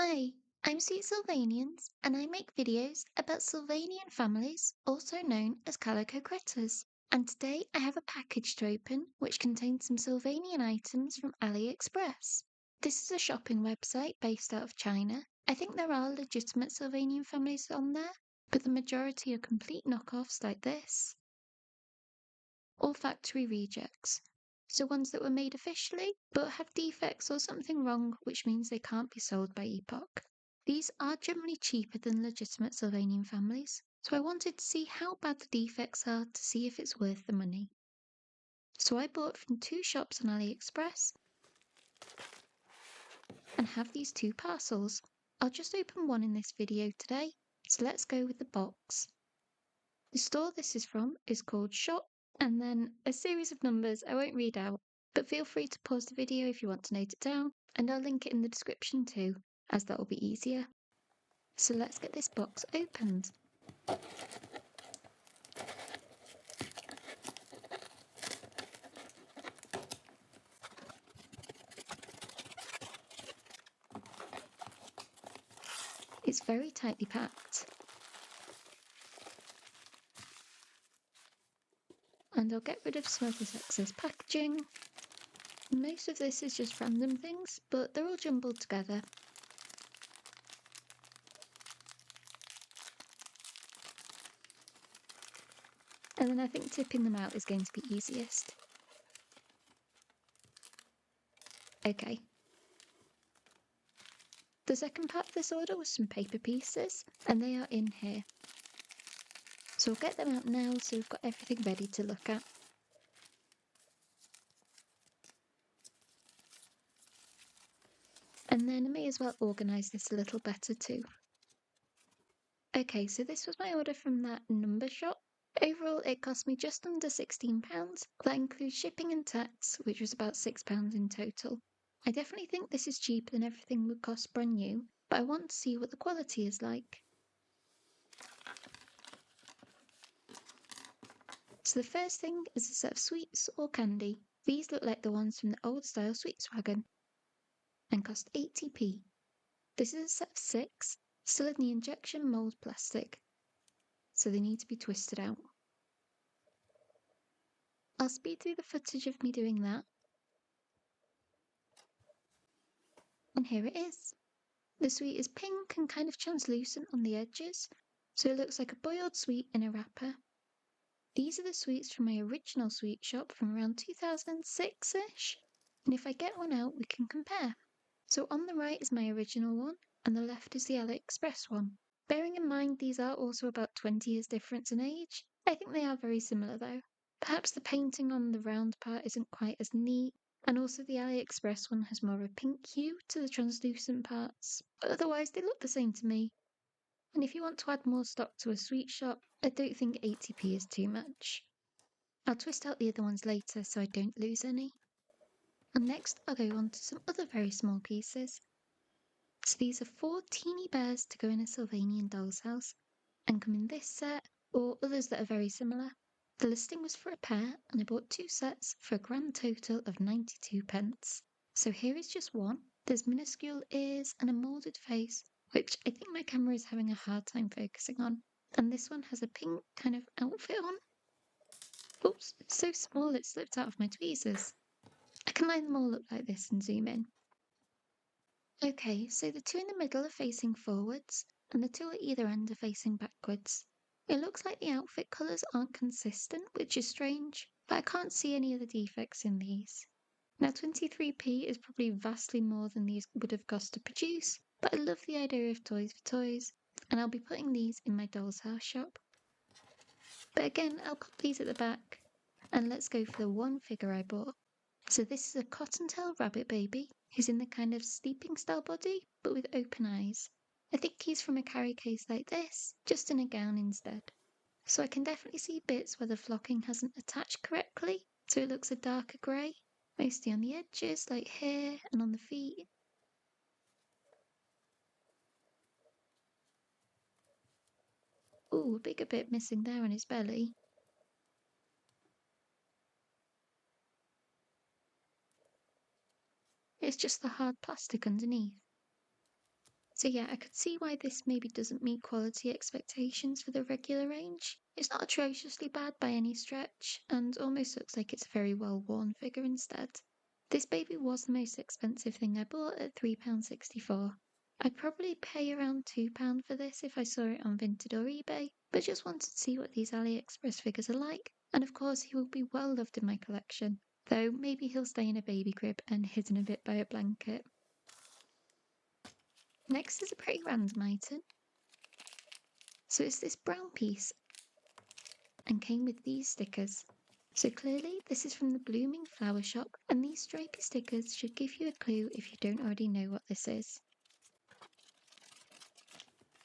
Hi, I'm Sweet Sylvanians, and I make videos about Sylvanian families, also known as calico critters. And today I have a package to open which contains some Sylvanian items from AliExpress. This is a shopping website based out of China. I think there are legitimate Sylvanian families on there, but the majority are complete knockoffs like this, or factory rejects. So ones that were made officially, but have defects or something wrong, which means they can't be sold by Epoch. These are generally cheaper than legitimate Sylvanian families, so I wanted to see how bad the defects are to see if it's worth the money. So I bought from two shops on AliExpress and have these two parcels. I'll just open one in this video today, so let's go with the box. The store this is from is called Shop, and then a series of numbers I won't read out, but feel free to pause the video if you want to note it down, and I'll link it in the description too, as that will be easier. So let's get this box opened. It's very tightly packed. And I'll get rid of some of this excess packaging. Most of this is just random things, but they're all jumbled together. And then I think tipping them out is going to be easiest. Okay. The second part of this order was some paper pieces, and they are in here. So I'll get them out now so we've got everything ready to look at. And then I may as well organise this a little better too. Okay, so this was my order from that number shop. Overall, it cost me just under £16. That includes shipping and tax, which was about £6 in total. I definitely think this is cheaper than everything would cost brand new, but I want to see what the quality is like. So the first thing is a set of sweets or candy. These look like the ones from the old style sweets wagon and cost 80p. This is a set of 6, still in the injection mould plastic, so they need to be twisted out. I'll speed through the footage of me doing that. And here it is. The sweet is pink and kind of translucent on the edges, so it looks like a boiled sweet in a wrapper. These are the sweets from my original sweet shop from around 2006-ish, and if I get one out, we can compare. So on the right is my original one, and the left is the AliExpress one. Bearing in mind these are also about 20 years difference in age, I think they are very similar though. Perhaps the painting on the round part isn't quite as neat, and also the AliExpress one has more of a pink hue to the translucent parts, but otherwise they look the same to me. And if you want to add more stock to a sweet shop, I don't think 80p is too much. I'll twist out the other ones later so I don't lose any. And next I'll go on to some other very small pieces. So these are 4 teeny bears to go in a Sylvanian doll's house, and come in this set, or others that are very similar. The listing was for a pair, and I bought 2 sets for a grand total of 92p. So here is just one. There's minuscule ears and a moulded face, which I think my camera is having a hard time focusing on. And this one has a pink kind of outfit on. Oops, it's so small it slipped out of my tweezers. I can line them all up like this and zoom in. Okay, so the 2 in the middle are facing forwards, and the 2 at either end are facing backwards. It looks like the outfit colours aren't consistent, which is strange, but I can't see any of the defects in these. Now 23p is probably vastly more than these would have cost to produce, but I love the idea of toys for toys, and I'll be putting these in my doll's house shop. But again, I'll put these at the back, and let's go for the one figure I bought. So this is a cottontail rabbit baby. He's in the kind of sleeping style body, but with open eyes. I think he's from a carry case like this, just in a gown instead. So I can definitely see bits where the flocking hasn't attached correctly, so it looks a darker grey, mostly on the edges, like here, and on the feet. Ooh, a bigger bit missing there on his belly. It's just the hard plastic underneath. So yeah, I could see why this maybe doesn't meet quality expectations for the regular range. It's not atrociously bad by any stretch, and almost looks like it's a very well worn figure instead. This baby was the most expensive thing I bought at £3.64. I'd probably pay around £2 for this if I saw it on Vinted or eBay, but just wanted to see what these AliExpress figures are like, and of course he will be well loved in my collection, though maybe he'll stay in a baby crib and hidden a bit by a blanket. Next is a pretty random item. So it's this brown piece and came with these stickers. So clearly this is from the Blooming Flower Shop, and these stripy stickers should give you a clue if you don't already know what this is.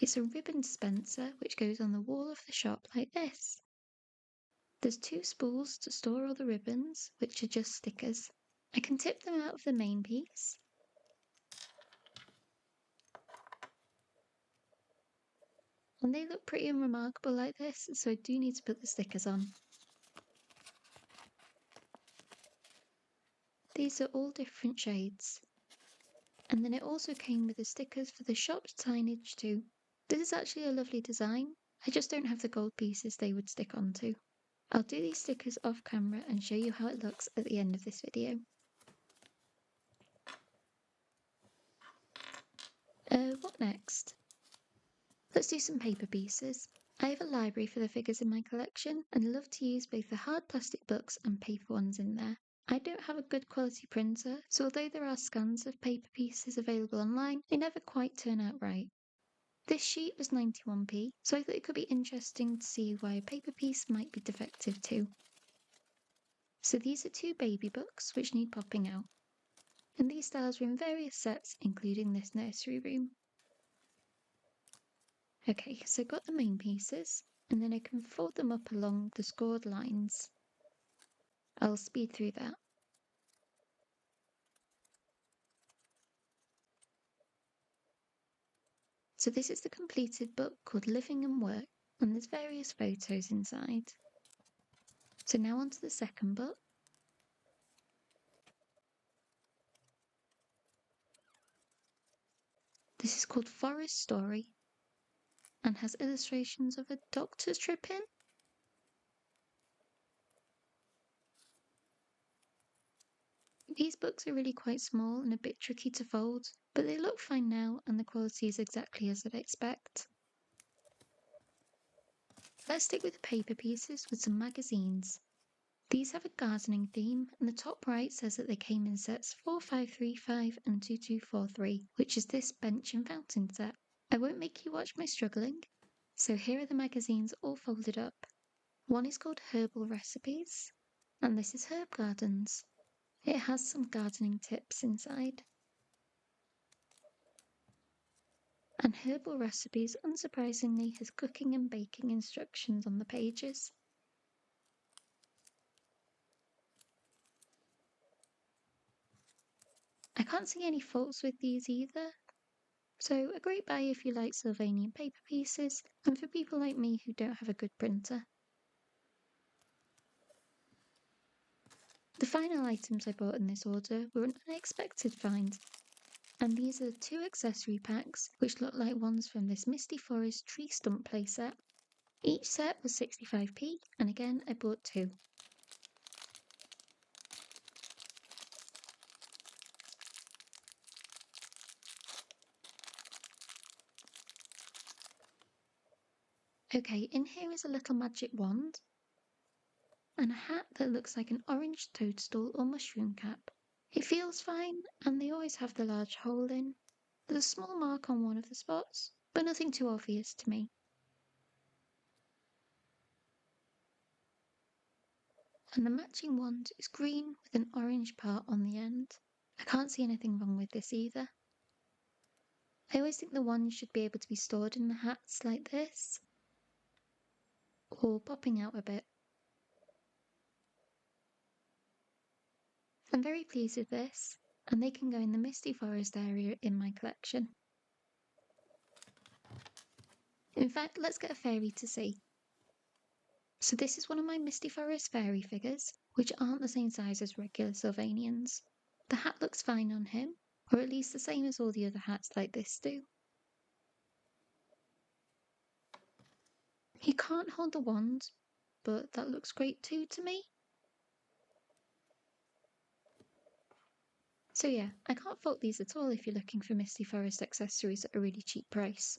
It's a ribbon dispenser which goes on the wall of the shop like this. There's two spools to store all the ribbons, which are just stickers. I can tip them out of the main piece. And they look pretty unremarkable like this, so I do need to put the stickers on. These are all different shades. And then it also came with the stickers for the shop's signage too. This is actually a lovely design. I just don't have the gold pieces they would stick onto. I'll do these stickers off camera and show you how it looks at the end of this video. What next? Let's do some paper pieces. I have a library for the figures in my collection and love to use both the hard plastic books and paper ones in there. I don't have a good quality printer, so although there are scans of paper pieces available online, they never quite turn out right. This sheet was 91p, so I thought it could be interesting to see why a paper piece might be defective too. So these are two baby books which need popping out. And these styles are in various sets, including this nursery room. Okay, so I've got the main pieces, and then I can fold them up along the scored lines. I'll speed through that. So this is the completed book called Living and Work, and there's various photos inside. So now on to the second book. This is called Forest Story, and has illustrations of a doctor's trip in. These books are really quite small and a bit tricky to fold, but they look fine now and the quality is exactly as I'd expect. Let's stick with the paper pieces with some magazines. These have a gardening theme, and the top right says that they came in sets 4535 and 2243, which is this bench and fountain set. I won't make you watch my struggling, so here are the magazines all folded up. One is called Herbal Recipes, and this is Herb Gardens. It has some gardening tips inside. And Herbal Recipes, unsurprisingly, has cooking and baking instructions on the pages. I can't see any faults with these either, so a great buy if you like Sylvanian paper pieces, and for people like me who don't have a good printer. The final items I bought in this order were an unexpected find, and these are two accessory packs which look like ones from this Misty Forest tree stump playset. Each set was 65p, and again I bought two. Okay, in here is a little magic wand, and a hat that looks like an orange toadstool or mushroom cap. It feels fine, and they always have the large hole in. There's a small mark on one of the spots, but nothing too obvious to me. And the matching wand is green with an orange part on the end. I can't see anything wrong with this either. I always think the wand should be able to be stored in the hats like this, or popping out a bit. I'm very pleased with this, and they can go in the Misty Forest area in my collection. In fact, let's get a fairy to see. So this is one of my Misty Forest fairy figures, which aren't the same size as regular Sylvanians. The hat looks fine on him, or at least the same as all the other hats like this do. He can't hold the wand, but that looks great too to me. So yeah, I can't fault these at all if you're looking for Misty Forest accessories at a really cheap price.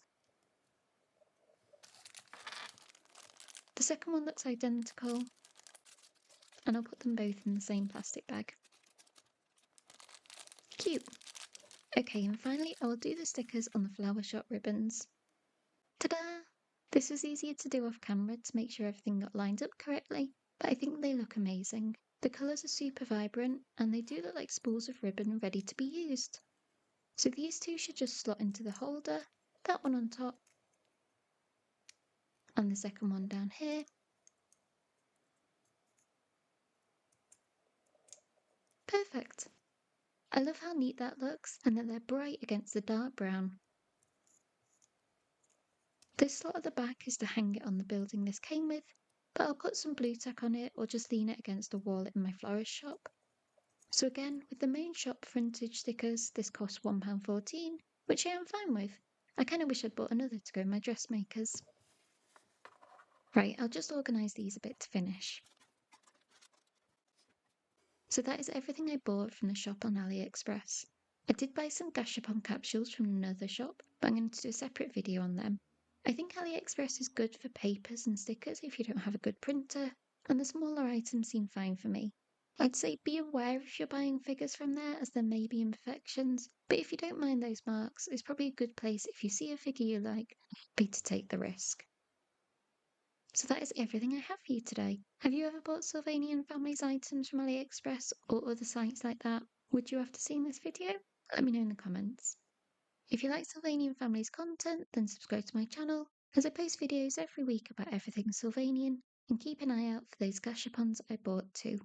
The second one looks identical, and I'll put them both in the same plastic bag. Cute! Okay, and finally I will do the stickers on the flower shop ribbons. Ta-da! This was easier to do off camera to make sure everything got lined up correctly, but I think they look amazing. The colours are super vibrant, and they do look like spools of ribbon ready to be used. So these two should just slot into the holder, that one on top, and the second one down here. Perfect! I love how neat that looks, and that they're bright against the dark brown. This slot at the back is to hang it on the building this came with, but I'll put some blue tack on it or just lean it against a wall in my florist shop. So again, with the main shop frontage stickers, this costs £1.14, which I am fine with. I kind of wish I'd bought another to go in my dressmakers. Right, I'll just organise these a bit to finish. So that is everything I bought from the shop on AliExpress. I did buy some Gashapon capsules from another shop, but I'm going to do a separate video on them. I think AliExpress is good for papers and stickers if you don't have a good printer, and the smaller items seem fine for me. I'd say be aware if you're buying figures from there, as there may be imperfections, but if you don't mind those marks, it's probably a good place if you see a figure you like, be to take the risk. So that is everything I have for you today. Have you ever bought Sylvanian Families items from AliExpress or other sites like that? Would you after seeing this video? Let me know in the comments. If you like Sylvanian Families content, then subscribe to my channel, as I post videos every week about everything Sylvanian, and keep an eye out for those gashapons I bought too.